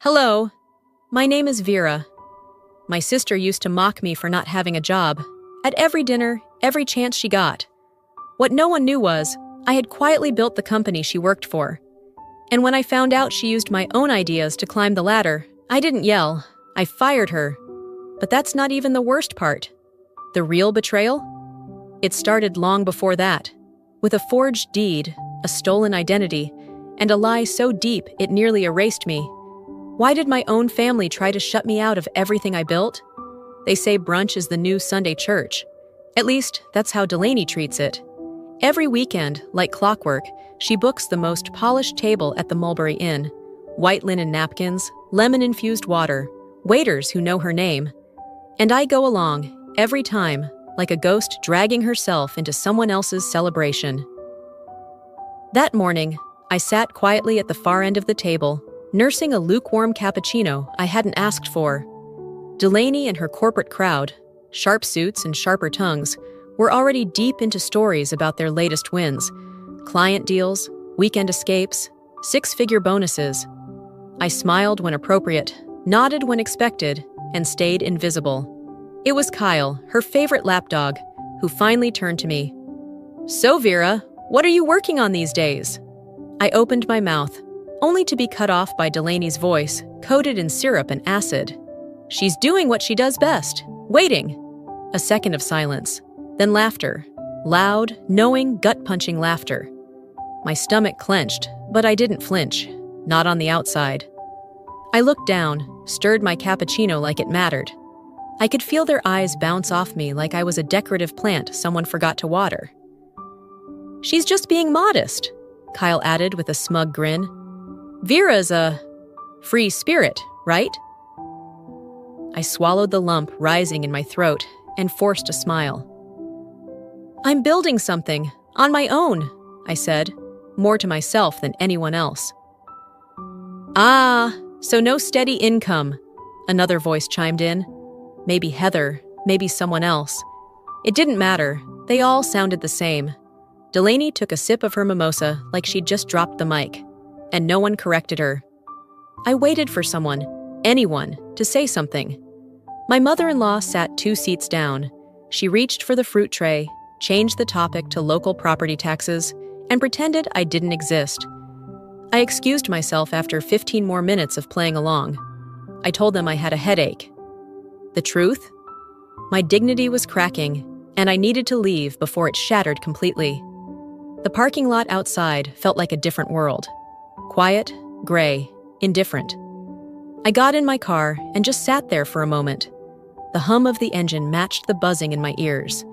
Hello, my name is Vera. My sister used to mock me for not having a job. At every dinner, every chance she got. What no one knew was, I had quietly built the company she worked for. And when I found out she used my own ideas to climb the ladder, I didn't yell. I fired her. But that's not even the worst part. The real betrayal? It started long before that, with a forged deed, a stolen identity, and a lie so deep it nearly erased me. Why did my own family try to shut me out of everything I built? They say brunch is the new Sunday church. At least, that's how Delaney treats it. Every weekend, like clockwork, she books the most polished table at the Mulberry Inn. White linen napkins, lemon-infused water, waiters who know her name. And I go along, every time, like a ghost dragging herself into someone else's celebration. That morning, I sat quietly at the far end of the table, nursing a lukewarm cappuccino I hadn't asked for. Delaney and her corporate crowd, sharp suits and sharper tongues, were already deep into stories about their latest wins. Client deals, weekend escapes, six-figure bonuses. I smiled when appropriate, nodded when expected, and stayed invisible. It was Kyle, her favorite lapdog, who finally turned to me. "So, Vera, what are you working on these days?" I opened my mouth, only to be cut off by Delaney's voice, coated in syrup and acid. "She's doing what she does best, waiting." A second of silence, then laughter. Loud, knowing, gut-punching laughter. My stomach clenched, but I didn't flinch, not on the outside. I looked down, stirred my cappuccino like it mattered. I could feel their eyes bounce off me like I was a decorative plant someone forgot to water. "She's just being modest," Kyle added with a smug grin. "Vera's a free spirit, right?" I swallowed the lump rising in my throat and forced a smile. "I'm building something, on my own," I said, more to myself than anyone else. "Ah, so no steady income," another voice chimed in. Maybe Heather, maybe someone else. It didn't matter, they all sounded the same. Delaney took a sip of her mimosa like she'd just dropped the mic, and no one corrected her. I waited for someone, anyone, to say something. My mother-in-law sat 2 seats down. She reached for the fruit tray, changed the topic to local property taxes, and pretended I didn't exist. I excused myself after 15 more minutes of playing along. I told them I had a headache. The truth? My dignity was cracking, and I needed to leave before it shattered completely. The parking lot outside felt like a different world. Quiet, gray, indifferent. I got in my car and just sat there for a moment. The hum of the engine matched the buzzing in my ears.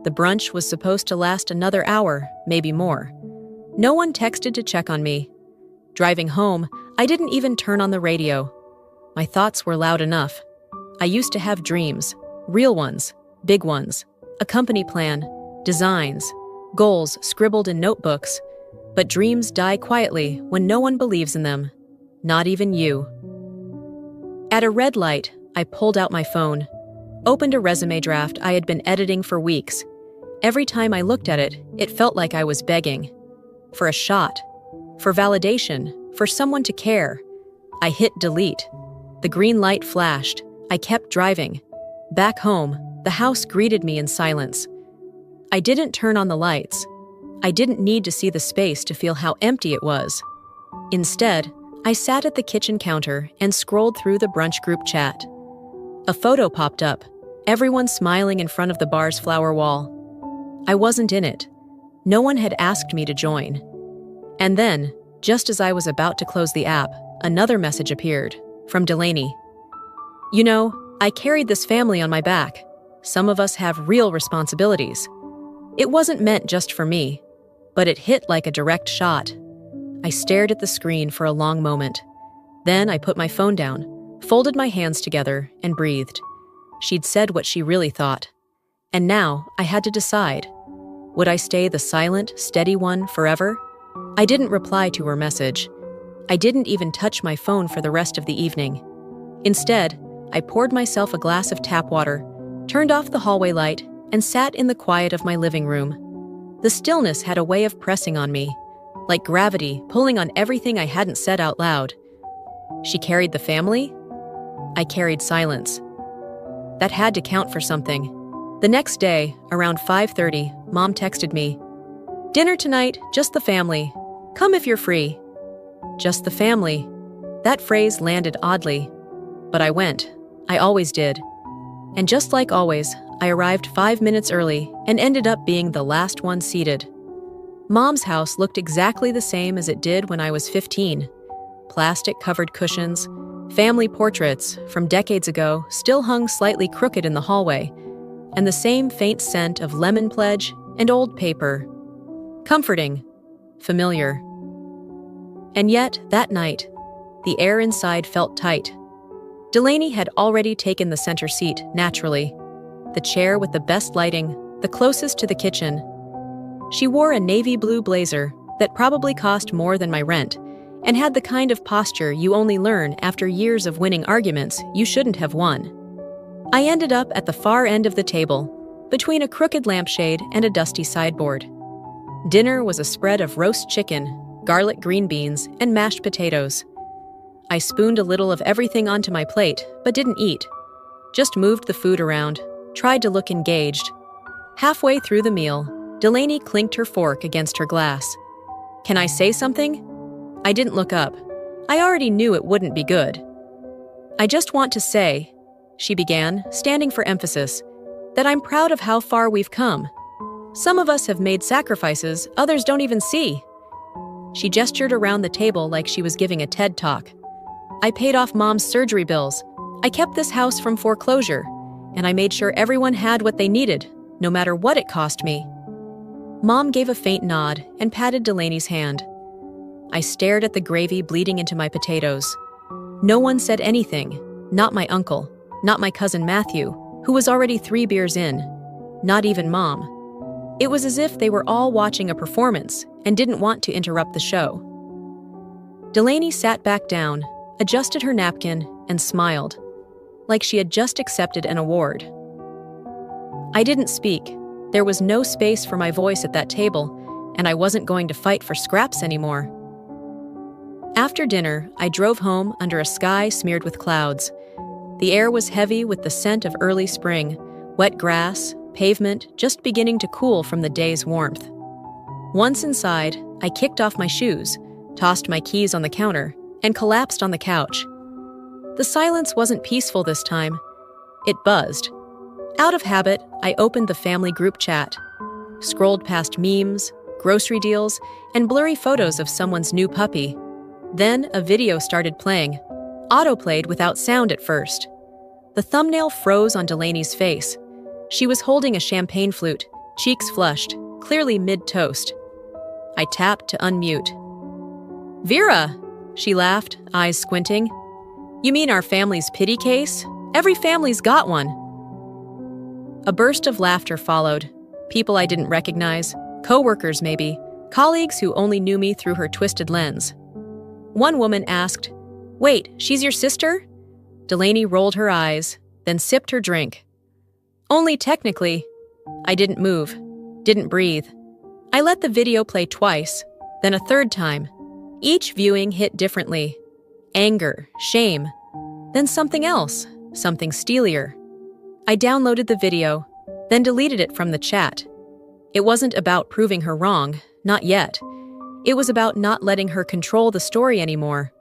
The brunch was supposed to last another hour, maybe more. No one texted to check on me. Driving home, I didn't even turn on the radio. My thoughts were loud enough. I used to have dreams, real ones, big ones, a company plan, designs, goals scribbled in notebooks. But dreams die quietly when no one believes in them, not even you. At a red light, I pulled out my phone, opened a resume draft I had been editing for weeks. Every time I looked at it, it felt like I was begging. For a shot, for validation, for someone to care. I hit delete. The green light flashed. I kept driving. Back home, the house greeted me in silence. I didn't turn on the lights. I didn't need to see the space to feel how empty it was. Instead, I sat at the kitchen counter and scrolled through the brunch group chat. A photo popped up, everyone smiling in front of the bar's flower wall. I wasn't in it. No one had asked me to join. And then, just as I was about to close the app, another message appeared, from Delaney. "You know, I carried this family on my back. Some of us have real responsibilities." It wasn't meant just for me, but it hit like a direct shot. I stared at the screen for a long moment. Then I put my phone down, folded my hands together, and breathed. She'd said what she really thought. And now I had to decide. Would I stay the silent, steady one forever? I didn't reply to her message. I didn't even touch my phone for the rest of the evening. Instead, I poured myself a glass of tap water, turned off the hallway light, and sat in the quiet of my living room. The stillness had a way of pressing on me, like gravity pulling on everything I hadn't said out loud. She carried the family? I carried silence. That had to count for something. The next day, around 5:30, Mom texted me, "Dinner tonight, just the family. Come if you're free." Just the family. That phrase landed oddly. But I went. I always did. And just like always, I arrived 5 minutes early and ended up being the last one seated. Mom's house looked exactly the same as it did when I was 15. Plastic-covered cushions, family portraits from decades ago still hung slightly crooked in the hallway, and the same faint scent of lemon pledge and old paper. Comforting. Familiar. And yet, that night, the air inside felt tight. Delaney had already taken the center seat, naturally. The chair with the best lighting, the closest to the kitchen. She wore a navy blue blazer that probably cost more than my rent, and had the kind of posture you only learn after years of winning arguments you shouldn't have won. I ended up at the far end of the table, between a crooked lampshade and a dusty sideboard. Dinner was a spread of roast chicken, garlic green beans, and mashed potatoes. I spooned a little of everything onto my plate, but didn't eat. Just moved the food around, tried to look engaged. Halfway through the meal, Delaney clinked her fork against her glass. "Can I say something?" I didn't look up. I already knew it wouldn't be good. "I just want to say," she began, standing for emphasis, "that I'm proud of how far we've come. Some of us have made sacrifices others don't even see." She gestured around the table like she was giving a TED Talk. "I paid off Mom's surgery bills. I kept this house from foreclosure. And I made sure everyone had what they needed, no matter what it cost me." Mom gave a faint nod and patted Delaney's hand. I stared at the gravy bleeding into my potatoes. No one said anything. Not my uncle, not my cousin Matthew, who was already 3 beers in. Not even Mom. It was as if they were all watching a performance and didn't want to interrupt the show. Delaney sat back down, adjusted her napkin, and smiled, like she had just accepted an award. I didn't speak. There was no space for my voice at that table, and I wasn't going to fight for scraps anymore. After dinner, I drove home under a sky smeared with clouds. The air was heavy with the scent of early spring, wet grass, pavement just beginning to cool from the day's warmth. Once inside, I kicked off my shoes, tossed my keys on the counter, and collapsed on the couch. The silence wasn't peaceful this time. It buzzed. Out of habit, I opened the family group chat, scrolled past memes, grocery deals, and blurry photos of someone's new puppy. Then a video started playing, auto-played without sound at first. The thumbnail froze on Delaney's face. She was holding a champagne flute, cheeks flushed, clearly mid-toast. I tapped to unmute. "Vera!" She laughed, eyes squinting. "You mean our family's pity case? Every family's got one." A burst of laughter followed. People I didn't recognize, co-workers maybe, colleagues who only knew me through her twisted lens. One woman asked, "Wait, she's your sister?" Delaney rolled her eyes, then sipped her drink. "Only technically." I didn't move, didn't breathe. I let the video play twice, then a third time. Each viewing hit differently. Anger, shame, then something else, something steelier. I downloaded the video, then deleted it from the chat. It wasn't about proving her wrong, not yet. It was about not letting her control the story anymore.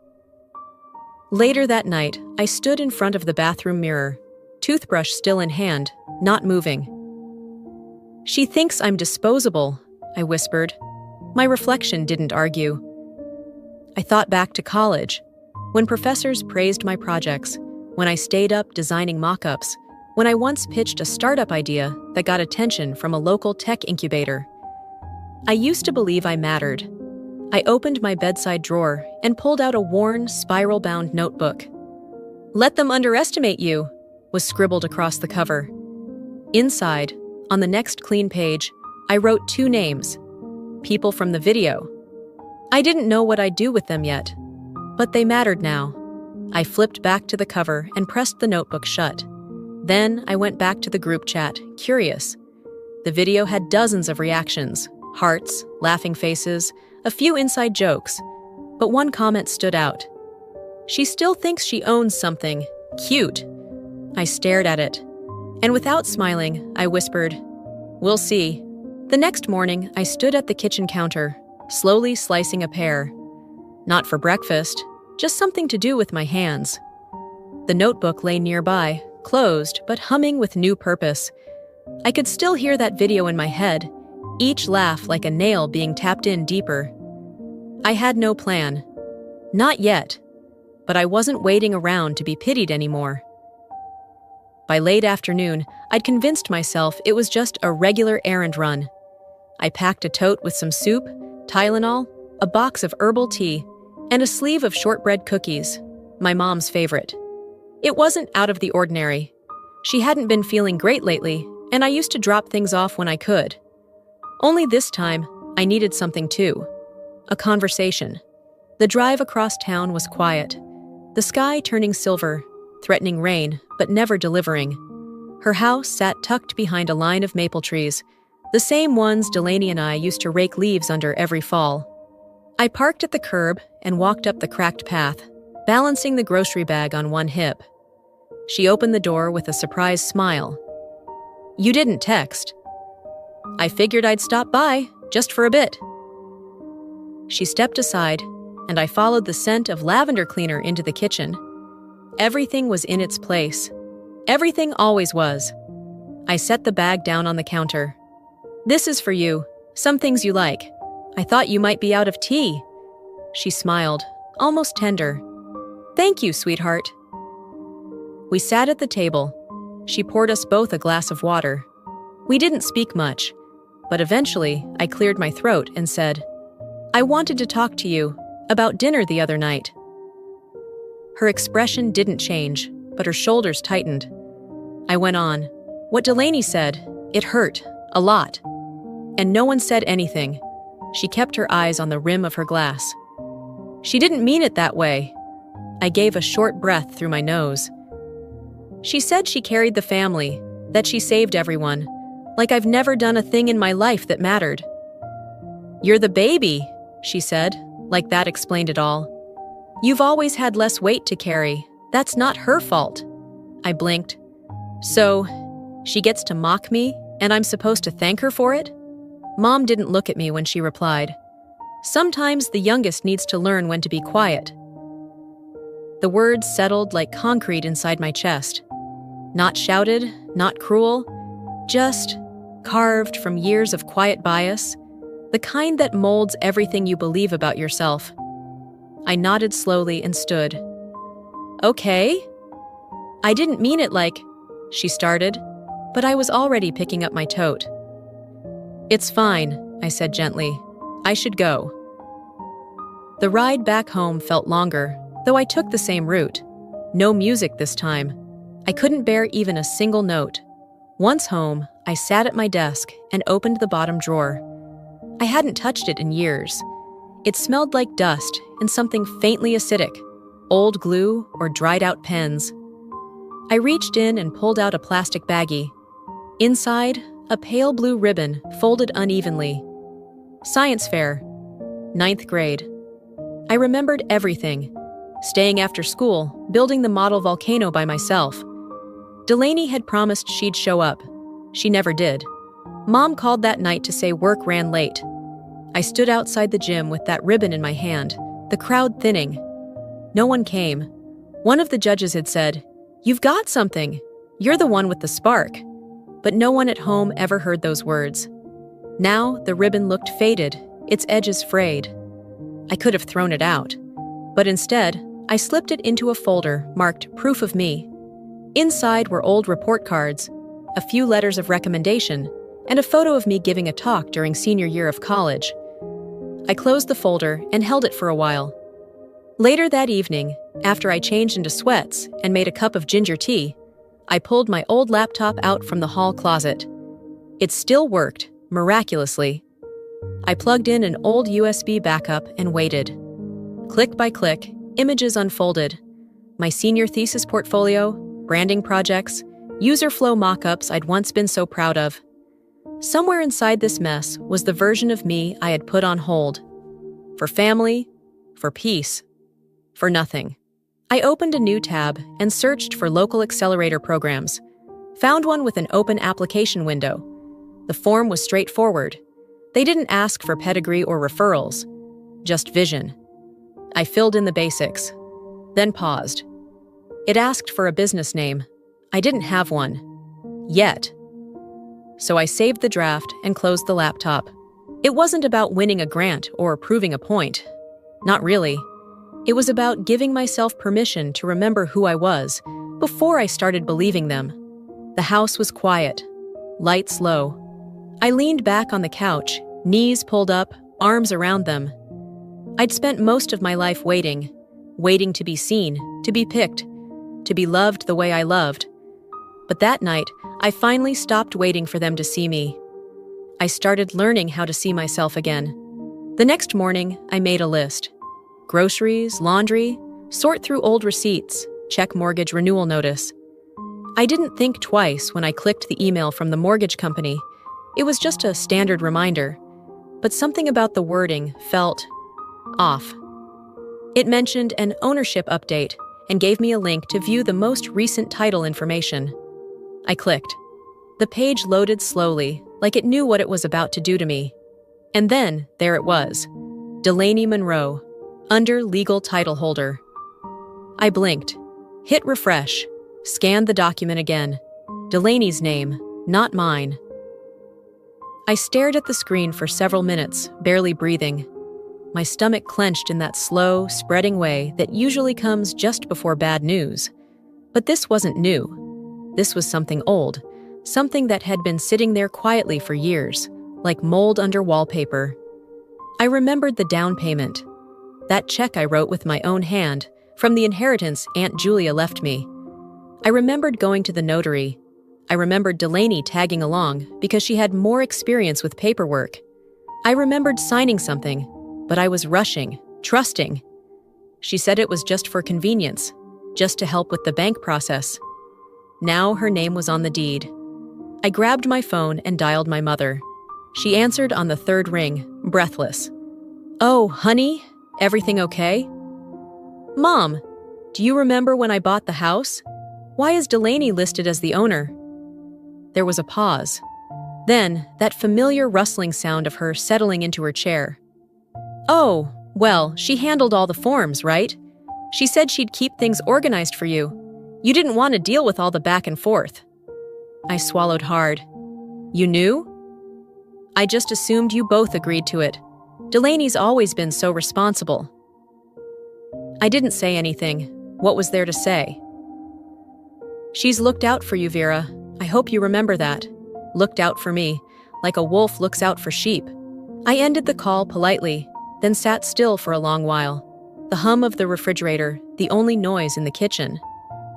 Later that night, I stood in front of the bathroom mirror, toothbrush still in hand, not moving. "She thinks I'm disposable," I whispered. My reflection didn't argue. I thought back to college, when professors praised my projects, when I stayed up designing mock-ups, when I once pitched a startup idea that got attention from a local tech incubator. I used to believe I mattered. I opened my bedside drawer and pulled out a worn, spiral-bound notebook. "Let them underestimate you," was scribbled across the cover. Inside, on the next clean page, I wrote 2 names, people from the video. I didn't know what I'd do with them yet, but they mattered now. I flipped back to the cover and pressed the notebook shut. Then I went back to the group chat, curious. The video had dozens of reactions, hearts, laughing faces, a few inside jokes, but one comment stood out. She still thinks she owns something. Cute. I stared at it. And without smiling, I whispered, "We'll see." The next morning, I stood at the kitchen counter, slowly slicing a pear. Not for breakfast, just something to do with my hands. The notebook lay nearby, closed, but humming with new purpose. I could still hear that video in my head, each laugh like a nail being tapped in deeper. I had no plan. Not yet. But I wasn't waiting around to be pitied anymore. By late afternoon, I'd convinced myself it was just a regular errand run. I packed a tote with some soup, Tylenol, a box of herbal tea, and a sleeve of shortbread cookies, my mom's favorite. It wasn't out of the ordinary. She hadn't been feeling great lately, and I used to drop things off when I could. Only this time, I needed something too. A conversation. The drive across town was quiet, the sky turning silver, threatening rain, but never delivering. Her house sat tucked behind a line of maple trees, the same ones Delaney and I used to rake leaves under every fall. I parked at the curb and walked up the cracked path, balancing the grocery bag on one hip. She opened the door with a surprised smile. "You didn't text." "I figured I'd stop by, just for a bit." She stepped aside, and I followed the scent of lavender cleaner into the kitchen. Everything was in its place. Everything always was. I set the bag down on the counter. "This is for you. Some things you like. I thought you might be out of tea." She smiled, almost tender. "Thank you, sweetheart." We sat at the table. She poured us both a glass of water. We didn't speak much, but eventually I cleared my throat and said, "I wanted to talk to you about dinner the other night." Her expression didn't change, but her shoulders tightened. I went on. "What Delaney said, it hurt, a lot." And no one said anything. She kept her eyes on the rim of her glass. "She didn't mean it that way." I gave a short breath through my nose. "She said she carried the family, that she saved everyone, like I've never done a thing in my life that mattered." "You're the baby," she said, like that explained it all. "You've always had less weight to carry. That's not her fault." I blinked. "So, she gets to mock me, and I'm supposed to thank her for it?" Mom didn't look at me when she replied. "Sometimes the youngest needs to learn when to be quiet." The words settled like concrete inside my chest. Not shouted, not cruel, just carved from years of quiet bias, the kind that molds everything you believe about yourself. I nodded slowly and stood. "Okay." "I didn't mean it like," she started, but I was already picking up my tote. "It's fine," I said gently. "I should go." The ride back home felt longer, though I took the same route. No music this time. I couldn't bear even a single note. Once home, I sat at my desk and opened the bottom drawer. I hadn't touched it in years. It smelled like dust and something faintly acidic, old glue or dried-out pens. I reached in and pulled out a plastic baggie. Inside, a pale blue ribbon folded unevenly. Science fair. 9th grade. I remembered everything. Staying after school, building the model volcano by myself. Delaney had promised she'd show up. She never did. Mom called that night to say work ran late. I stood outside the gym with that ribbon in my hand, the crowd thinning. No one came. One of the judges had said, "You've got something. You're the one with the spark." But no one at home ever heard those words. Now the ribbon looked faded, its edges frayed. I could have thrown it out. But instead, I slipped it into a folder marked Proof of Me. Inside were old report cards, a few letters of recommendation, and a photo of me giving a talk during senior year of college. I closed the folder and held it for a while. Later that evening, after I changed into sweats and made a cup of ginger tea, I pulled my old laptop out from the hall closet. It still worked, miraculously. I plugged in an old USB backup and waited. Click by click, images unfolded. My senior thesis portfolio, branding projects, user flow mock-ups I'd once been so proud of. Somewhere inside this mess was the version of me I had put on hold. For family, for peace, for nothing. I opened a new tab and searched for local accelerator programs. Found one with an open application window. The form was straightforward. They didn't ask for pedigree or referrals, just vision. I filled in the basics, then paused. It asked for a business name. I didn't have one. Yet. So I saved the draft and closed the laptop. It wasn't about winning a grant or proving a point. Not really. It was about giving myself permission to remember who I was before I started believing them. The house was quiet, lights low. I leaned back on the couch, knees pulled up, arms around them. I'd spent most of my life waiting to be seen, to be picked, to be loved the way I loved. But that night, I finally stopped waiting for them to see me. I started learning how to see myself again. The next morning, I made a list. Groceries, laundry, sort through old receipts, check mortgage renewal notice. I didn't think twice when I clicked the email from the mortgage company. It was just a standard reminder, but something about the wording felt off. It mentioned an ownership update and gave me a link to view the most recent title information. I clicked. The page loaded slowly, like it knew what it was about to do to me. And then, there it was. Delaney Monroe, under legal title holder. I blinked, hit refresh, scanned the document again. Delaney's name, not mine. I stared at the screen for several minutes, barely breathing. My stomach clenched in that slow, spreading way that usually comes just before bad news. But this wasn't new. This was something old, something that had been sitting there quietly for years, like mold under wallpaper. I remembered the down payment, that check I wrote with my own hand from the inheritance Aunt Julia left me. I remembered going to the notary. I remembered Delaney tagging along because she had more experience with paperwork. I remembered signing something, but I was rushing, trusting. She said it was just for convenience, just to help with the bank process. Now her name was on the deed. I grabbed my phone and dialed my mother. She answered on the third ring, breathless. "Oh, honey, everything okay?" "Mom, do you remember when I bought the house? Why is Delaney listed as the owner?" There was a pause. Then, that familiar rustling sound of her settling into her chair. "Oh, well, she handled all the forms, right? She said she'd keep things organized for you. You didn't want to deal with all the back and forth." I swallowed hard. "You knew?" "I just assumed you both agreed to it. Delaney's always been so responsible." I didn't say anything. What was there to say? "She's looked out for you, Vera. I hope you remember that. Looked out for me, like a wolf looks out for sheep." I ended the call politely, then sat still for a long while. The hum of the refrigerator, the only noise in the kitchen.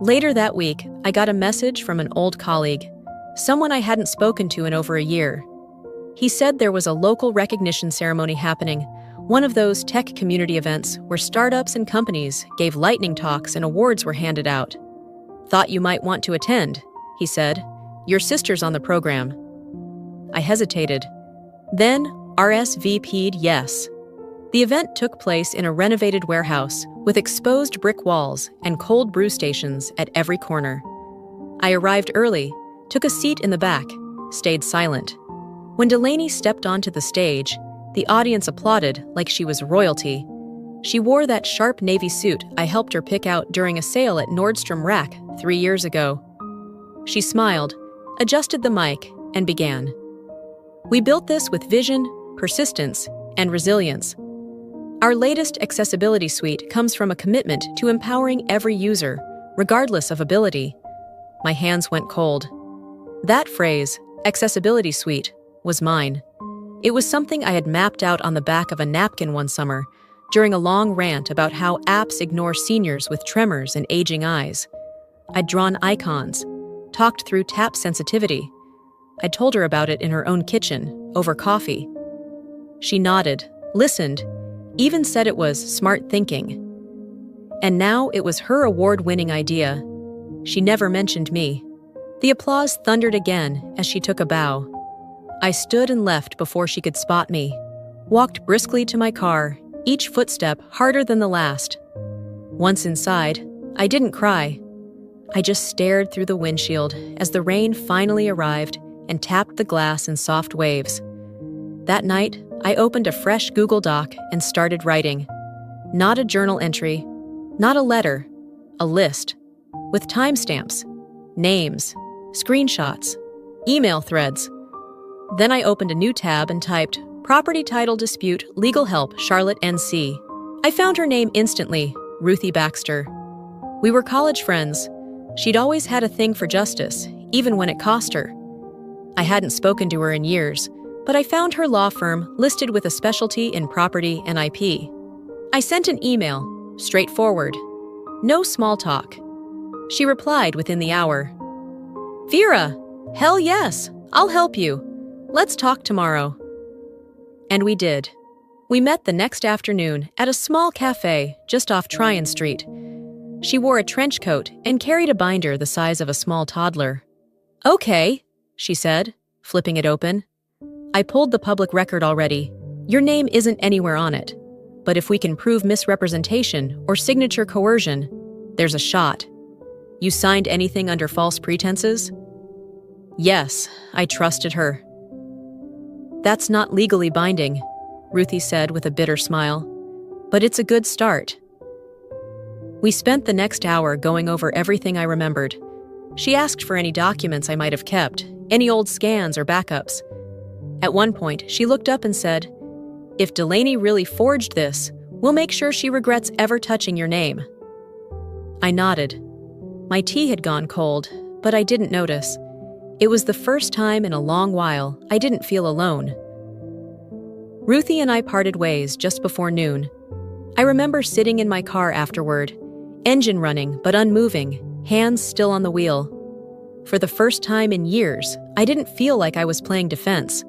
Later that week, I got a message from an old colleague, someone I hadn't spoken to in over a year. He said there was a local recognition ceremony happening, one of those tech community events where startups and companies gave lightning talks and awards were handed out. "Thought you might want to attend," he said. "Your sister's on the program." I hesitated, then RSVP'd yes. The event took place in a renovated warehouse with exposed brick walls and cold brew stations at every corner. I arrived early, took a seat in the back, stayed silent. When Delaney stepped onto the stage, the audience applauded like she was royalty. She wore that sharp navy suit I helped her pick out during a sale at Nordstrom Rack 3 years ago. She smiled, adjusted the mic, and began. "We built this with vision, persistence, and resilience. Our latest accessibility suite comes from a commitment to empowering every user, regardless of ability." My hands went cold. That phrase, accessibility suite, was mine. It was something I had mapped out on the back of a napkin one summer, during a long rant about how apps ignore seniors with tremors and aging eyes. I'd drawn icons, talked through tap sensitivity. I'd told her about it in her own kitchen, over coffee. She nodded, listened, even said it was smart thinking. And now it was her award-winning idea. She never mentioned me. The applause thundered again as she took a bow. I stood and left before she could spot me, walked briskly to my car, each footstep harder than the last. Once inside, I didn't cry. I just stared through the windshield as the rain finally arrived and tapped the glass in soft waves. That night, I opened a fresh Google Doc and started writing. Not a journal entry, not a letter, a list, with timestamps, names, screenshots, email threads. Then I opened a new tab and typed, Property Title Dispute, Legal Help, Charlotte, NC. I found her name instantly, Ruthie Baxter. We were college friends. She'd always had a thing for justice, even when it cost her. I hadn't spoken to her in years, but I found her law firm listed with a specialty in property and IP. I sent an email, straightforward. No small talk. She replied within the hour. Vera, hell yes, I'll help you. Let's talk tomorrow. And we did. We met the next afternoon at a small cafe just off Tryon Street. She wore a trench coat and carried a binder the size of a small toddler. Okay, she said, flipping it open. I pulled the public record already. Your name isn't anywhere on it. But if we can prove misrepresentation or signature coercion, there's a shot. You signed anything under false pretenses? Yes, I trusted her. That's not legally binding, Ruthie said with a bitter smile. But it's a good start. We spent the next hour going over everything I remembered. She asked for any documents I might have kept, any old scans or backups. At one point, she looked up and said, If Delaney really forged this, we'll make sure she regrets ever touching your name. I nodded. My tea had gone cold, but I didn't notice. It was the first time in a long while I didn't feel alone. Ruthie and I parted ways just before noon. I remember sitting in my car afterward, engine running but unmoving, hands still on the wheel. For the first time in years, I didn't feel like I was playing defense.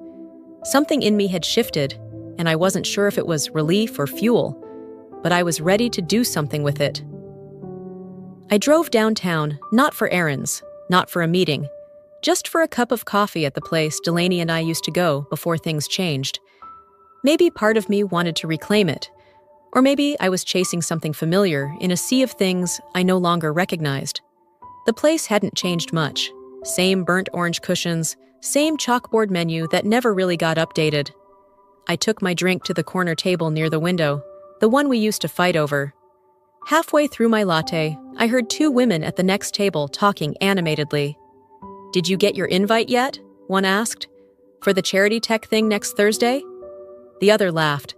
Something in me had shifted, and I wasn't sure if it was relief or fuel, but I was ready to do something with it. I drove downtown, not for errands, not for a meeting, just for a cup of coffee at the place Delaney and I used to go before things changed. Maybe part of me wanted to reclaim it, or maybe I was chasing something familiar in a sea of things I no longer recognized. The place hadn't changed much. Same burnt orange cushions, same chalkboard menu that never really got updated. I took my drink to the corner table near the window, the one we used to fight over. Halfway through my latte, I heard two women at the next table talking animatedly. Did you get your invite yet? One asked. For the charity tech thing next Thursday? The other laughed.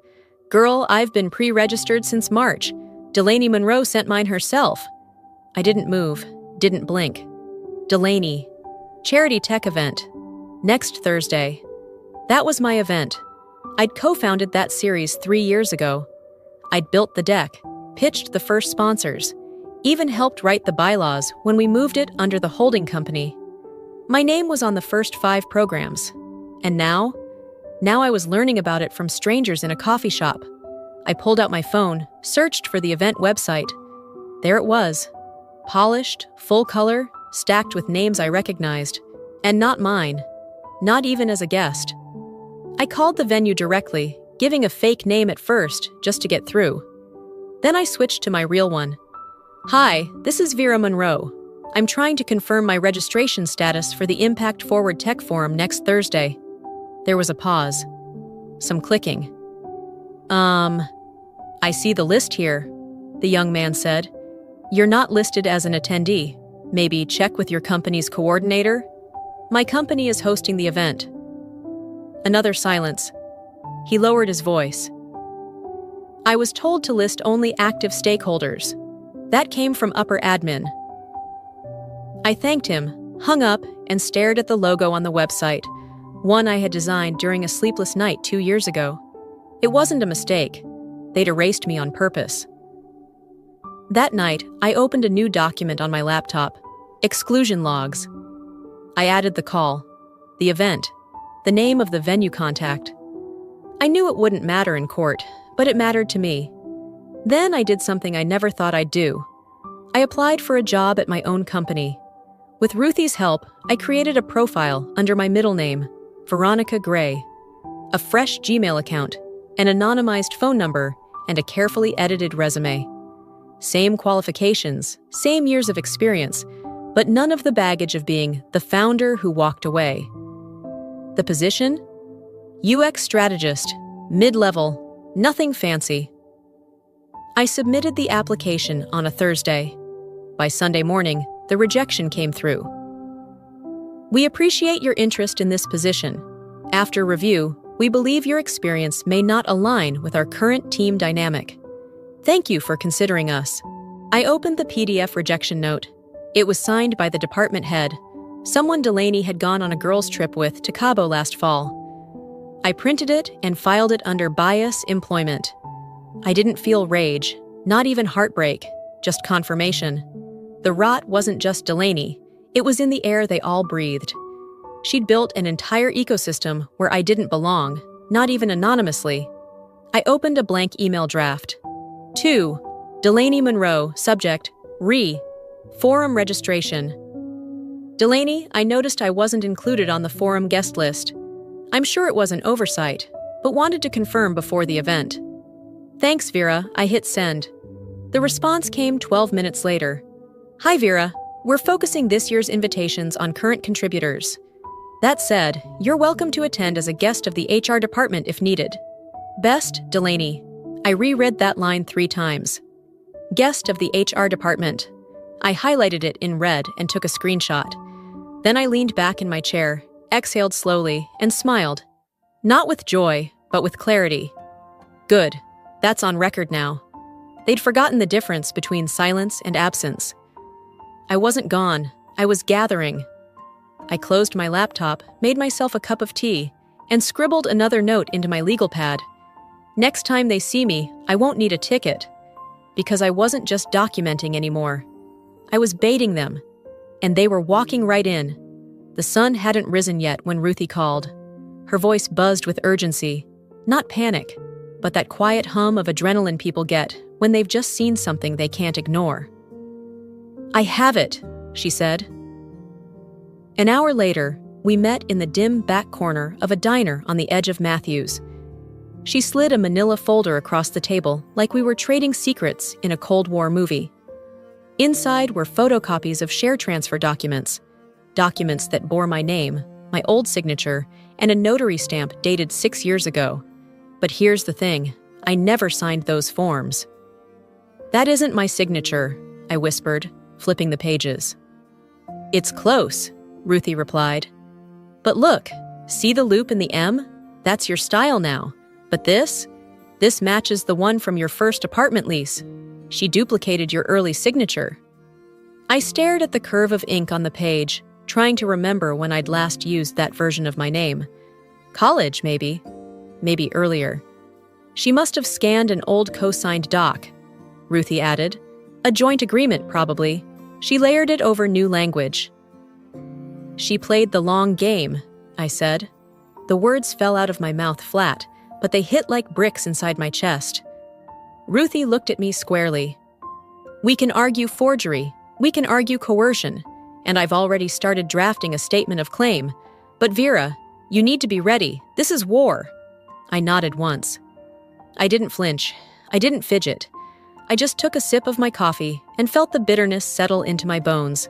Girl, I've been pre-registered since March. Delaney Monroe sent mine herself. I didn't move, didn't blink. Delaney. Charity tech event. Next Thursday. That was my event. I'd co-founded that series 3 years ago. I'd built the deck, pitched the first sponsors, even helped write the bylaws when we moved it under the holding company. My name was on the first 5 programs. And now I was learning about it from strangers in a coffee shop. I pulled out my phone, searched for the event website. There it was. Polished, full color, stacked with names I recognized. And not mine. Not even as a guest. I called the venue directly, giving a fake name at first, just to get through. Then I switched to my real one. Hi, this is Vera Monroe. I'm trying to confirm my registration status for the Impact Forward Tech Forum next Thursday. There was a pause. Some clicking. I see the list here, the young man said. You're not listed as an attendee. Maybe check with your company's coordinator? My company is hosting the event. Another silence. He lowered his voice. I was told to list only active stakeholders. That came from upper admin. I thanked him, hung up, and stared at the logo on the website, one I had designed during a sleepless night 2 years ago. It wasn't a mistake. They'd erased me on purpose. That night, I opened a new document on my laptop, exclusion logs. I added the call, the event, the name of the venue contact. I knew it wouldn't matter in court, but it mattered to me. Then I did something I never thought I'd do. I applied for a job at my own company. With Ruthie's help, I created a profile under my middle name, Veronica Gray, a fresh Gmail account, an anonymized phone number, and a carefully edited resume. same qualifications, same years of experience, but none of the baggage of being the founder who walked away. The position? UX strategist, mid-level, nothing fancy. I submitted the application on a Thursday. By Sunday morning, the rejection came through. We appreciate your interest in this position. After review, we believe your experience may not align with our current team dynamic. Thank you for considering us. I opened the PDF rejection note. It was signed by the department head, someone Delaney had gone on a girls' trip with to Cabo last fall. I printed it and filed it under bias employment. I didn't feel rage, not even heartbreak, just confirmation. The rot wasn't just Delaney, it was in the air they all breathed. She'd built an entire ecosystem where I didn't belong, not even anonymously. I opened a blank email draft. 2. Delaney Monroe, subject, forum registration. Delaney, I noticed I wasn't included on the forum guest list. I'm sure it was an oversight, but wanted to confirm before the event. Thanks, Vera, I hit send. The response came 12 minutes later. Hi, Vera. We're focusing this year's invitations on current contributors. That said, you're welcome to attend as a guest of the HR department if needed. Best, Delaney. I reread that line 3 times. Guest of the HR department. I highlighted it in red and took a screenshot. Then I leaned back in my chair, exhaled slowly, and smiled. Not with joy, but with clarity. Good. That's on record now. They'd forgotten the difference between silence and absence. I wasn't gone. I was gathering. I closed my laptop, made myself a cup of tea, and scribbled another note into my legal pad. Next time they see me, I won't need a ticket. Because I wasn't just documenting anymore. I was baiting them. And they were walking right in. The sun hadn't risen yet when Ruthie called. Her voice buzzed with urgency. Not panic, but that quiet hum of adrenaline people get when they've just seen something they can't ignore. I have it, she said. An hour later, we met in the dim back corner of a diner on the edge of Matthews. She slid a manila folder across the table like we were trading secrets in a Cold War movie. Inside were photocopies of share transfer documents that bore my name, my old signature, and a notary stamp dated 6 years ago. But here's the thing, I never signed those forms. That isn't my signature, I whispered, flipping the pages. It's close, Ruthie replied. But look, see the loop in the M? That's your style now. But this matches the one from your first apartment lease. She duplicated your early signature. I stared at the curve of ink on the page, trying to remember when I'd last used that version of my name. College, maybe. Maybe earlier. She must have scanned an old co-signed doc, Ruthie added. A joint agreement, probably. She layered it over new language. She played the long game, I said. The words fell out of my mouth flat, but they hit like bricks inside my chest. Ruthie looked at me squarely. We can argue forgery, we can argue coercion, and I've already started drafting a statement of claim. But Vera, you need to be ready. This is war. I nodded once. I didn't flinch. I didn't fidget. I just took a sip of my coffee and felt the bitterness settle into my bones.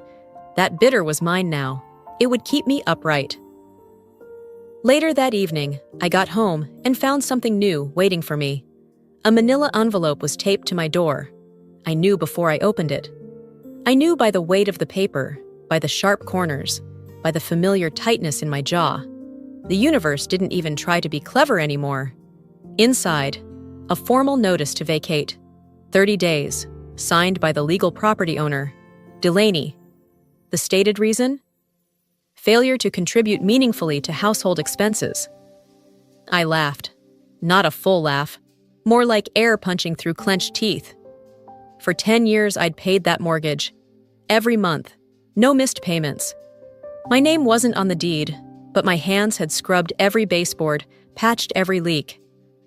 That bitter was mine now. It would keep me upright. Later that evening, I got home and found something new waiting for me. A manila envelope was taped to my door. I knew before I opened it. I knew by the weight of the paper, by the sharp corners, by the familiar tightness in my jaw. The universe didn't even try to be clever anymore. Inside, a formal notice to vacate. 30 days, signed by the legal property owner, Delaney. The stated reason? Failure to contribute meaningfully to household expenses. I laughed. Not a full laugh. More like air punching through clenched teeth. For 10 years, I'd paid that mortgage. Every month. No missed payments. My name wasn't on the deed, but my hands had scrubbed every baseboard, patched every leak.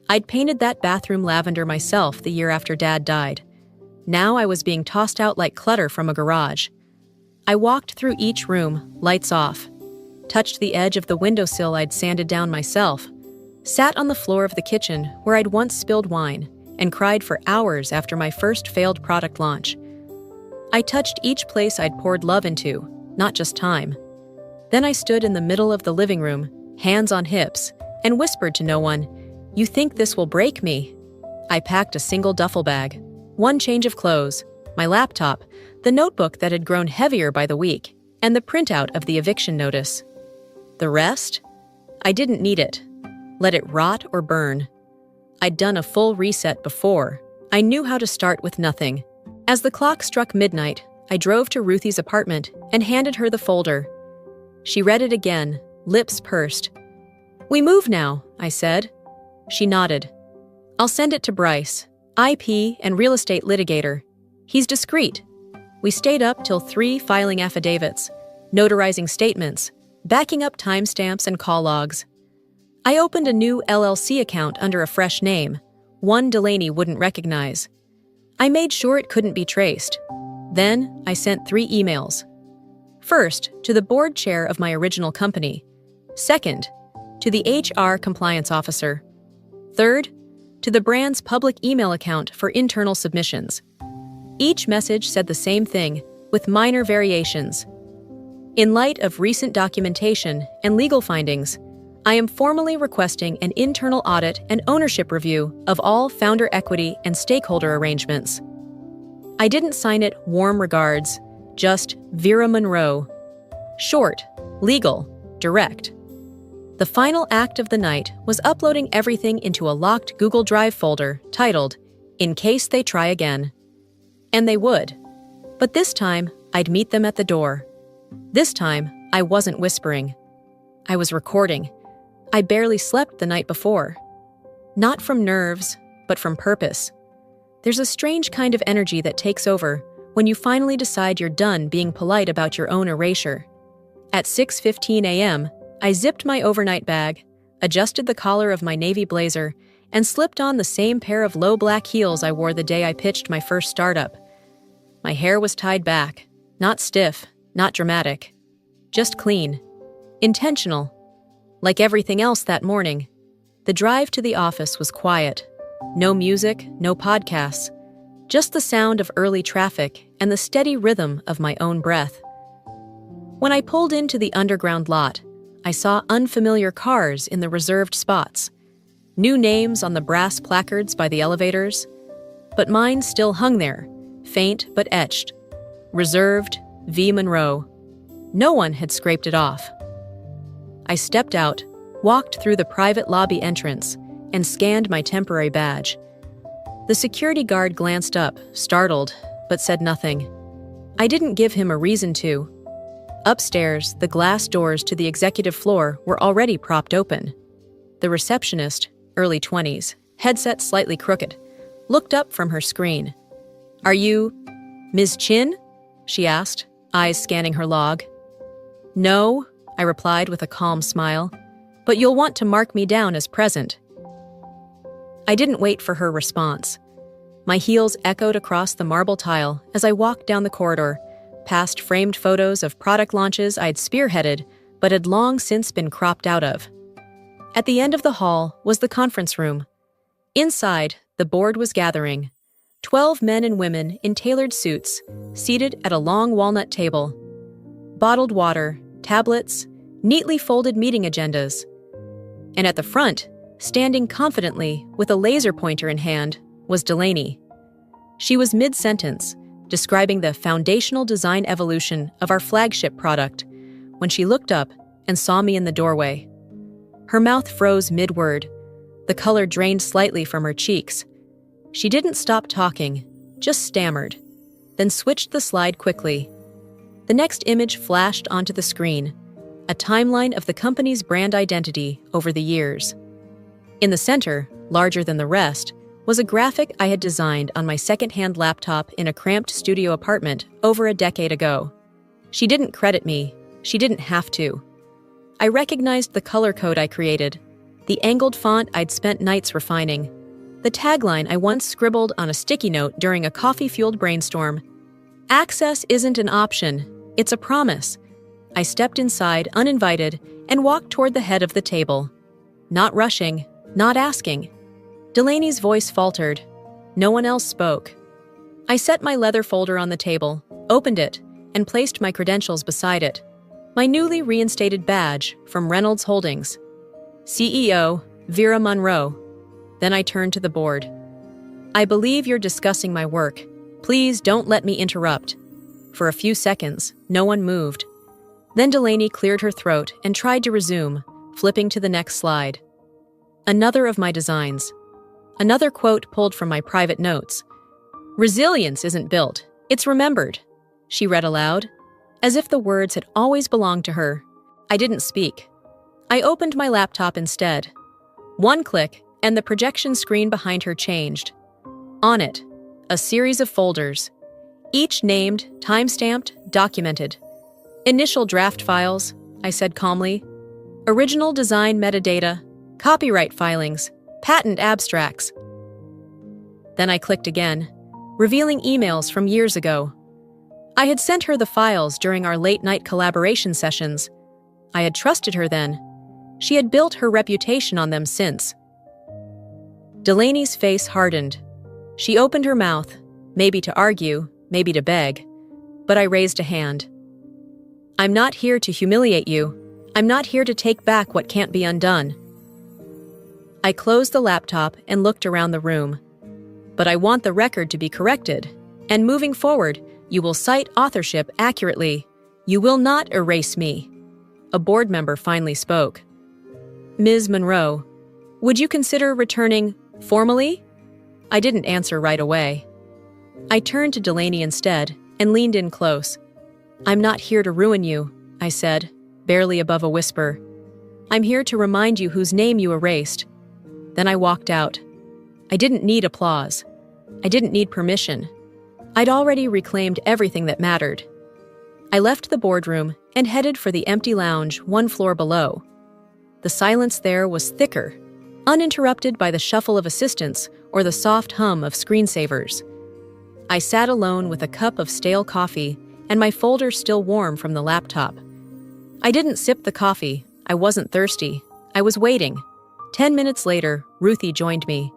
I'd painted that bathroom lavender myself the year after Dad died. Now I was being tossed out like clutter from a garage. I walked through each room, lights off, touched the edge of the windowsill I'd sanded down myself, sat on the floor of the kitchen where I'd once spilled wine, and cried for hours after my first failed product launch. I touched each place I'd poured love into, not just time. Then I stood in the middle of the living room, hands on hips, and whispered to no one, "You think this will break me?" I packed a single duffel bag, one change of clothes, my laptop, the notebook that had grown heavier by the week, and the printout of the eviction notice. The rest? I didn't need it. Let it rot or burn. I'd done a full reset before. I knew how to start with nothing. As the clock struck midnight, I drove to Ruthie's apartment and handed her the folder. She read it again, lips pursed. "We move now," I said. She nodded. "I'll send it to Bryce, IP and real estate litigator. He's discreet." We stayed up till 3 filing affidavits, notarizing statements, backing up timestamps and call logs. I opened a new LLC account under a fresh name, one Delaney wouldn't recognize. I made sure it couldn't be traced. Then I sent 3 emails. First, to the board chair of my original company. Second, to the HR compliance officer. Third, to the brand's public email account for internal submissions. Each message said the same thing, with minor variations. In light of recent documentation and legal findings, I am formally requesting an internal audit and ownership review of all founder equity and stakeholder arrangements. I didn't sign it "warm regards," just Vera Monroe. Short, legal, direct. The final act of the night was uploading everything into a locked Google Drive folder titled, "In Case They Try Again." And they would. But this time, I'd meet them at the door. This time, I wasn't whispering. I was recording. I barely slept the night before. Not from nerves, but from purpose. There's a strange kind of energy that takes over when you finally decide you're done being polite about your own erasure. At 6:15 a.m., I zipped my overnight bag, adjusted the collar of my navy blazer, and slipped on the same pair of low black heels I wore the day I pitched my first startup. My hair was tied back, not stiff, not dramatic, just clean, intentional. Like everything else that morning, the drive to the office was quiet. No music, no podcasts, just the sound of early traffic and the steady rhythm of my own breath. When I pulled into the underground lot, I saw unfamiliar cars in the reserved spots, new names on the brass placards by the elevators, but mine still hung there, faint but etched. Reserved, V. Monroe. No one had scraped it off. I stepped out, walked through the private lobby entrance, and scanned my temporary badge. The security guard glanced up, startled, but said nothing. I didn't give him a reason to. Upstairs, the glass doors to the executive floor were already propped open. The receptionist, early 20s, headset slightly crooked, looked up from her screen. "Are you Ms. Chin?" she asked, eyes scanning her log. "No," I replied with a calm smile, "but you'll want to mark me down as present." I didn't wait for her response. My heels echoed across the marble tile as I walked down the corridor, past framed photos of product launches I'd spearheaded but had long since been cropped out of. At the end of the hall was the conference room. Inside, the board was gathering. 12 men and women in tailored suits, seated at a long walnut table. Bottled water, tablets, neatly folded meeting agendas. And at the front, standing confidently with a laser pointer in hand, was Delaney. She was mid-sentence, describing the foundational design evolution of our flagship product, when she looked up and saw me in the doorway. Her mouth froze mid-word. The color drained slightly from her cheeks. She didn't stop talking, just stammered, then switched the slide quickly. The next image flashed onto the screen, a timeline of the company's brand identity over the years. In the center, larger than the rest, was a graphic I had designed on my second-hand laptop in a cramped studio apartment over a decade ago. She didn't credit me. She didn't have to. I recognized the color code I created, the angled font I'd spent nights refining, the tagline I once scribbled on a sticky note during a coffee-fueled brainstorm. "Access isn't an option, it's a promise." I stepped inside, uninvited, and walked toward the head of the table. Not rushing, not asking. Delaney's voice faltered. No one else spoke. I set my leather folder on the table, opened it, and placed my credentials beside it. My newly reinstated badge from Reynolds Holdings. CEO, Vera Monroe. Then I turned to the board. I believe you're discussing my work. Please don't let me interrupt. For a few seconds, no one moved. Then Delaney cleared her throat and tried to resume, flipping to the next slide. Another of my designs. Another quote pulled from my private notes. Resilience isn't built, it's remembered, she read aloud, as if the words had always belonged to her. I didn't speak. I opened my laptop instead. One click, and the projection screen behind her changed. On it, a series of folders, each named, time-stamped, documented. Initial draft files, I said calmly. Original design metadata, copyright filings, patent abstracts. Then I clicked again, revealing emails from years ago. I had sent her the files during our late-night collaboration sessions. I had trusted her then. She had built her reputation on them since. Delaney's face hardened. She opened her mouth, maybe to argue, maybe to beg, but I raised a hand. I'm not here to humiliate you. I'm not here to take back what can't be undone. I closed the laptop and looked around the room. But I want the record to be corrected, and moving forward, you will cite authorship accurately. You will not erase me. A board member finally spoke. Ms. Monroe, would you consider returning formally? I didn't answer right away. I turned to Delaney instead and leaned in close. I'm not here to ruin you, I said, barely above a whisper. I'm here to remind you whose name you erased. Then I walked out. I didn't need applause. I didn't need permission. I'd already reclaimed everything that mattered. I left the boardroom and headed for the empty lounge one floor below. The silence there was thicker, uninterrupted by the shuffle of assistants or the soft hum of screensavers. I sat alone with a cup of stale coffee and my folder still warm from the laptop. I didn't sip the coffee. I wasn't thirsty. I was waiting. 10 minutes later, Ruthie joined me.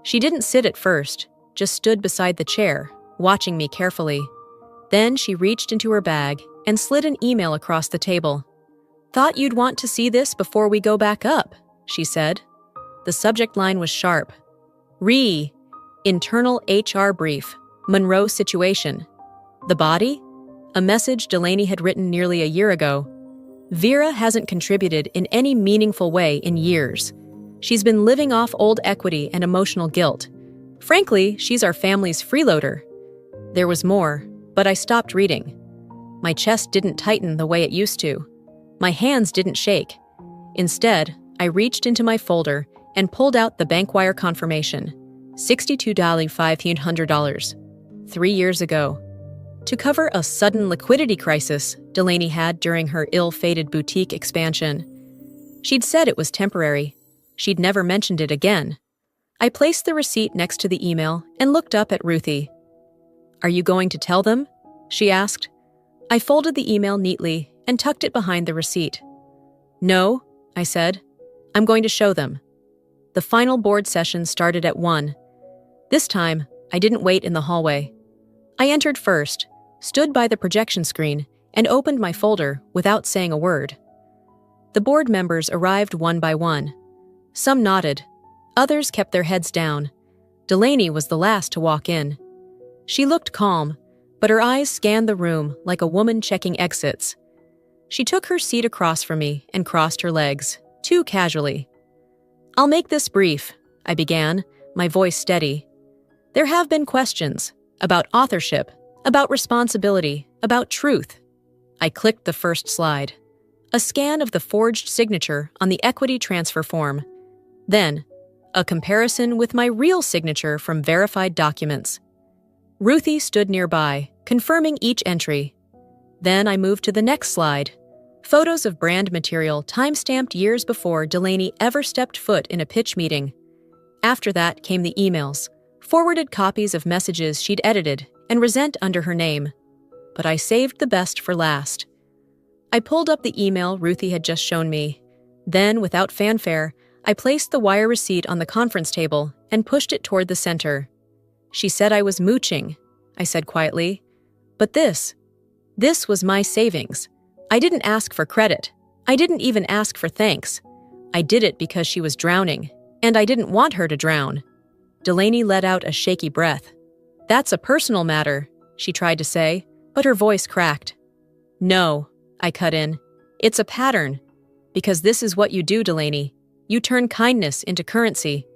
She didn't sit at first, just stood beside the chair, watching me carefully. Then she reached into her bag and slid an email across the table. Thought you'd want to see this before we go back up, she said. The subject line was sharp. Internal HR brief, Monroe situation. The body? A message Delaney had written nearly a year ago. Vera hasn't contributed in any meaningful way in years. She's been living off old equity and emotional guilt. Frankly, she's our family's freeloader. There was more, but I stopped reading. My chest didn't tighten the way it used to. My hands didn't shake. Instead, I reached into my folder and pulled out the bank wire confirmation. $62,500. 3 years ago. To cover a sudden liquidity crisis Delaney had during her ill-fated boutique expansion. She'd said it was temporary. She'd never mentioned it again. I placed the receipt next to the email and looked up at Ruthie. Are you going to tell them? She asked. I folded the email neatly and tucked it behind the receipt. No, I said. I'm going to show them. The final board session started at 1. This time, I didn't wait in the hallway. I entered first, stood by the projection screen, and opened my folder without saying a word. The board members arrived one by one. Some nodded. Others kept their heads down. Delaney was the last to walk in. She looked calm, but her eyes scanned the room like a woman checking exits. She took her seat across from me and crossed her legs, too casually. I'll make this brief, I began, my voice steady. There have been questions about authorship, about responsibility, about truth. I clicked the first slide. A scan of the forged signature on the equity transfer form. Then, a comparison with my real signature from verified documents. Ruthie stood nearby, confirming each entry. Then I moved to the next slide. Photos of brand material time-stamped years before Delaney ever stepped foot in a pitch meeting. After that came the emails, forwarded copies of messages she'd edited and resent under her name. But I saved the best for last. I pulled up the email Ruthie had just shown me. Then, without fanfare, I placed the wire receipt on the conference table and pushed it toward the center. She said I was mooching, I said quietly. But this was my savings. I didn't ask for credit. I didn't even ask for thanks. I did it because she was drowning, and I didn't want her to drown. Delaney let out a shaky breath. That's a personal matter, she tried to say, but her voice cracked. No, I cut in. It's a pattern. Because this is what you do, Delaney. You turn kindness into currency,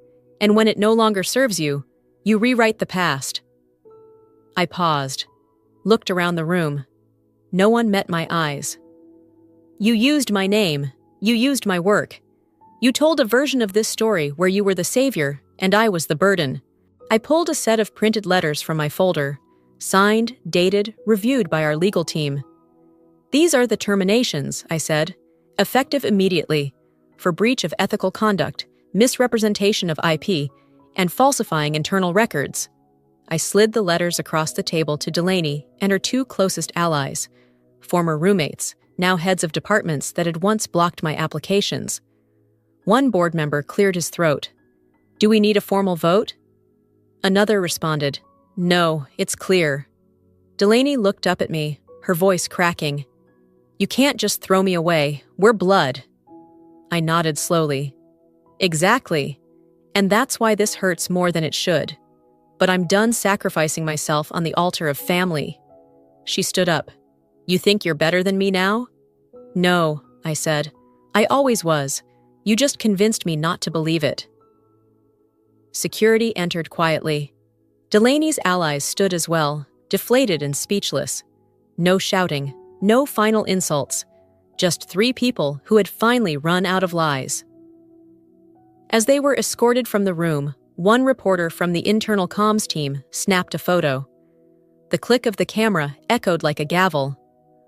and when it no longer serves you, you rewrite the past. I paused, looked around the room. No one met my eyes. You used my name. You used my work. You told a version of this story where you were the savior and I was the burden. I pulled a set of printed letters from my folder, signed, dated, reviewed by our legal team. These are the terminations, I said, effective immediately, for breach of ethical conduct, misrepresentation of IP, and falsifying internal records. I slid the letters across the table to Delaney and her two closest allies, former roommates, now heads of departments that had once blocked my applications. One board member cleared his throat. Do we need a formal vote? Another responded, No, it's clear. Delaney looked up at me, her voice cracking. You can't just throw me away. We're blood. I nodded slowly. Exactly. And that's why this hurts more than it should. But I'm done sacrificing myself on the altar of family. She stood up. You think you're better than me now? No, I said. I always was. You just convinced me not to believe it. Security entered quietly. Delaney's allies stood as well, deflated and speechless. No shouting, no final insults. Just 3 people who had finally run out of lies. As they were escorted from the room, one reporter from the internal comms team snapped a photo. The click of the camera echoed like a gavel.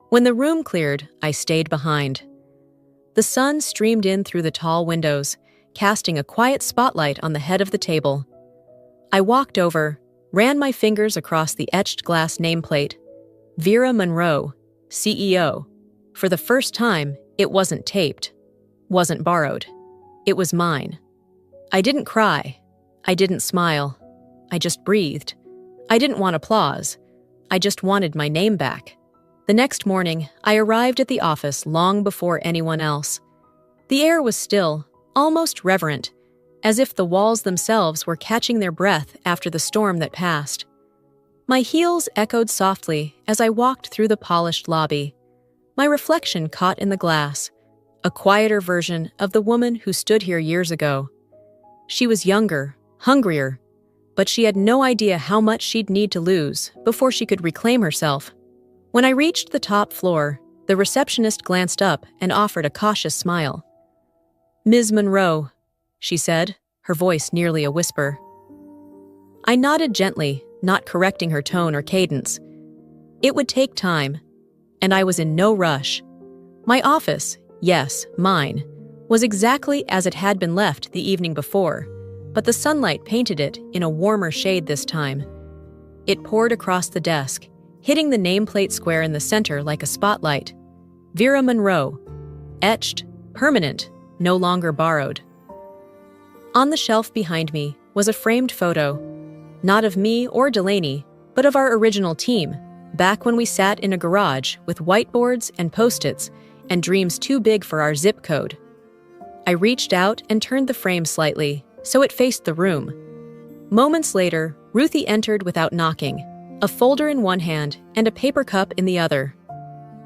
When the room cleared, I stayed behind. The sun streamed in through the tall windows, casting a quiet spotlight on the head of the table. I walked over, ran my fingers across the etched glass nameplate. Vera Monroe, CEO. For the first time, it wasn't taped, wasn't borrowed. It was mine. I didn't cry. I didn't smile. I just breathed. I didn't want applause. I just wanted my name back. The next morning, I arrived at the office long before anyone else. The air was still, almost reverent, as if the walls themselves were catching their breath after the storm that passed. My heels echoed softly as I walked through the polished lobby. My reflection caught in the glass, a quieter version of the woman who stood here years ago. She was younger, hungrier, but she had no idea how much she'd need to lose before she could reclaim herself. When I reached the top floor, the receptionist glanced up and offered a cautious smile. Ms. Monroe, she said, her voice nearly a whisper. I nodded gently, not correcting her tone or cadence. It would take time, and I was in no rush. My office, yes, mine, was exactly as it had been left the evening before, but the sunlight painted it in a warmer shade this time. It poured across the desk, hitting the nameplate square in the center like a spotlight. Vera Monroe, etched, permanent, no longer borrowed. On the shelf behind me was a framed photo, not of me or Delaney, but of our original team, back when we sat in a garage with whiteboards and Post-its and dreams too big for our zip code. I reached out and turned the frame slightly, so it faced the room. Moments later, Ruthie entered without knocking, a folder in one hand and a paper cup in the other.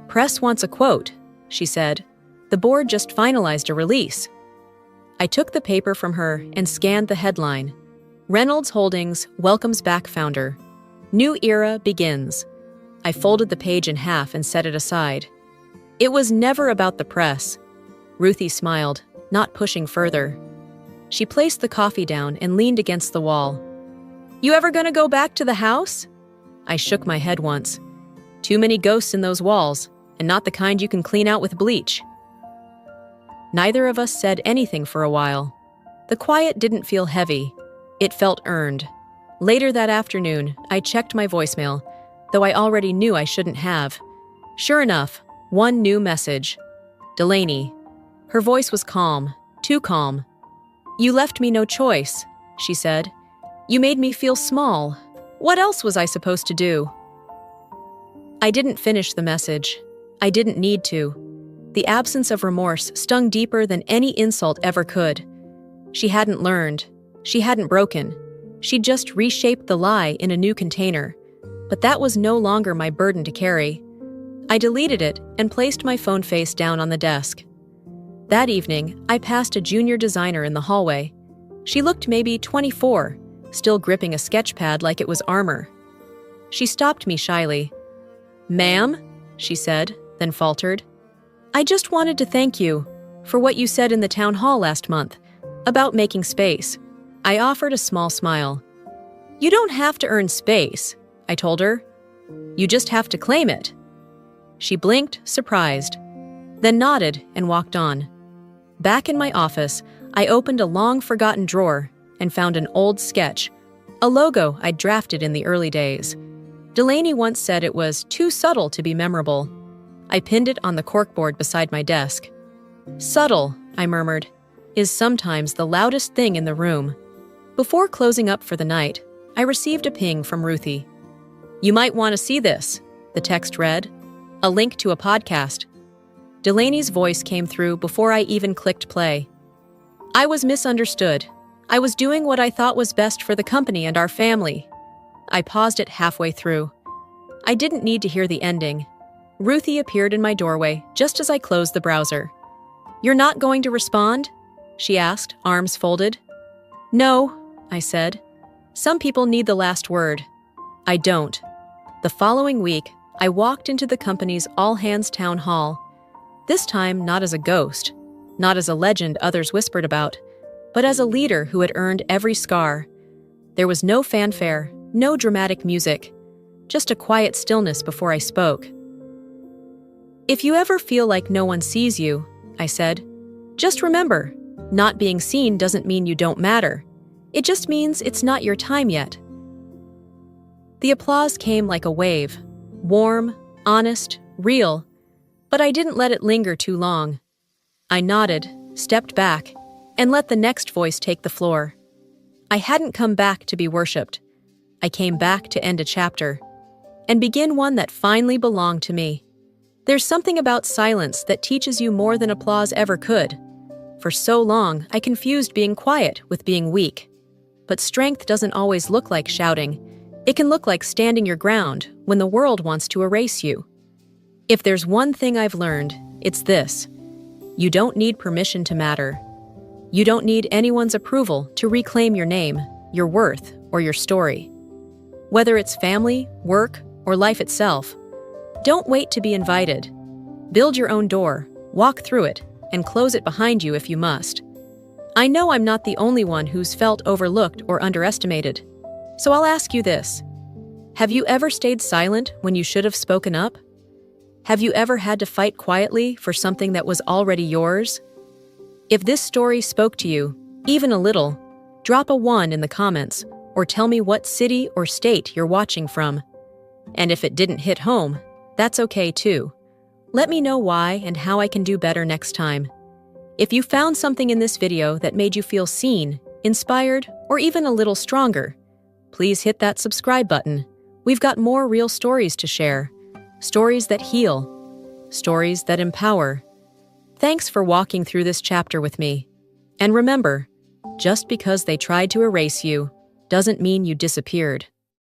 Press wants a quote, she said. The board just finalized a release. I took the paper from her and scanned the headline. Reynolds Holdings welcomes back founder. New era begins. I folded the page in half and set it aside. It was never about the press. Ruthie smiled, not pushing further. She placed the coffee down and leaned against the wall. You ever gonna go back to the house? I shook my head once. Too many ghosts in those walls, and not the kind you can clean out with bleach. Neither of us said anything for a while. The quiet didn't feel heavy. It felt earned. Later that afternoon, I checked my voicemail, though I already knew I shouldn't have. Sure enough, one new message. Delaney. Her voice was calm, too calm. You left me no choice, she said. You made me feel small, What else was I supposed to do? I didn't finish the message. I didn't need to. The absence of remorse stung deeper than any insult ever could. She hadn't learned. She hadn't broken. She'd just reshaped the lie in a new container. But that was no longer my burden to carry. I deleted it and placed my phone face down on the desk. That evening, I passed a junior designer in the hallway. She looked maybe 24, still gripping a sketch pad like it was armor. She stopped me shyly. "Ma'am?" she said, then faltered. "I just wanted to thank you for what you said in the town hall last month about making space." I offered a small smile. "You don't have to earn space," I told her. "You just have to claim it." She blinked, surprised, then nodded and walked on. Back in my office, I opened a long-forgotten drawer and found an old sketch, a logo I'd drafted in the early days. Delaney once said it was too subtle to be memorable. I pinned it on the corkboard beside my desk. "Subtle," I murmured, "is sometimes the loudest thing in the room." Before closing up for the night, I received a ping from Ruthie. "You might want to see this," the text read, a link to a podcast. Delaney's voice came through before I even clicked play. "I was misunderstood. I was doing what I thought was best for the company and our family." I paused it halfway through. I didn't need to hear the ending. Ruthie appeared in my doorway just as I closed the browser. "You're not going to respond?" she asked, arms folded. "No," I said. "Some people need the last word. I don't." The following week, I walked into the company's all-hands town hall. This time, not as a ghost, not as a legend others whispered about, but as a leader who had earned every scar. There was no fanfare, no dramatic music, just a quiet stillness before I spoke. "If you ever feel like no one sees you," I said, "just remember, not being seen doesn't mean you don't matter. It just means it's not your time yet." The applause came like a wave, warm, honest, real, but I didn't let it linger too long. I nodded, stepped back, and let the next voice take the floor. I hadn't come back to be worshipped. I came back to end a chapter, and begin one that finally belonged to me. There's something about silence that teaches you more than applause ever could. For so long, I confused being quiet with being weak. But strength doesn't always look like shouting. It can look like standing your ground when the world wants to erase you. If there's one thing I've learned, it's this. You don't need permission to matter. You don't need anyone's approval to reclaim your name, your worth, or your story. Whether it's family, work, or life itself, don't wait to be invited. Build your own door, walk through it, and close it behind you if you must. I know I'm not the only one who's felt overlooked or underestimated. So I'll ask you this. Have you ever stayed silent when you should have spoken up? Have you ever had to fight quietly for something that was already yours? If this story spoke to you, even a little, drop a 1 in the comments or tell me what city or state you're watching from. And if it didn't hit home, that's okay too. Let me know why and how I can do better next time. If you found something in this video that made you feel seen, inspired, or even a little stronger, please hit that subscribe button. We've got more real stories to share. Stories that heal. Stories that empower. Thanks for walking through this chapter with me. And remember, just because they tried to erase you doesn't mean you disappeared.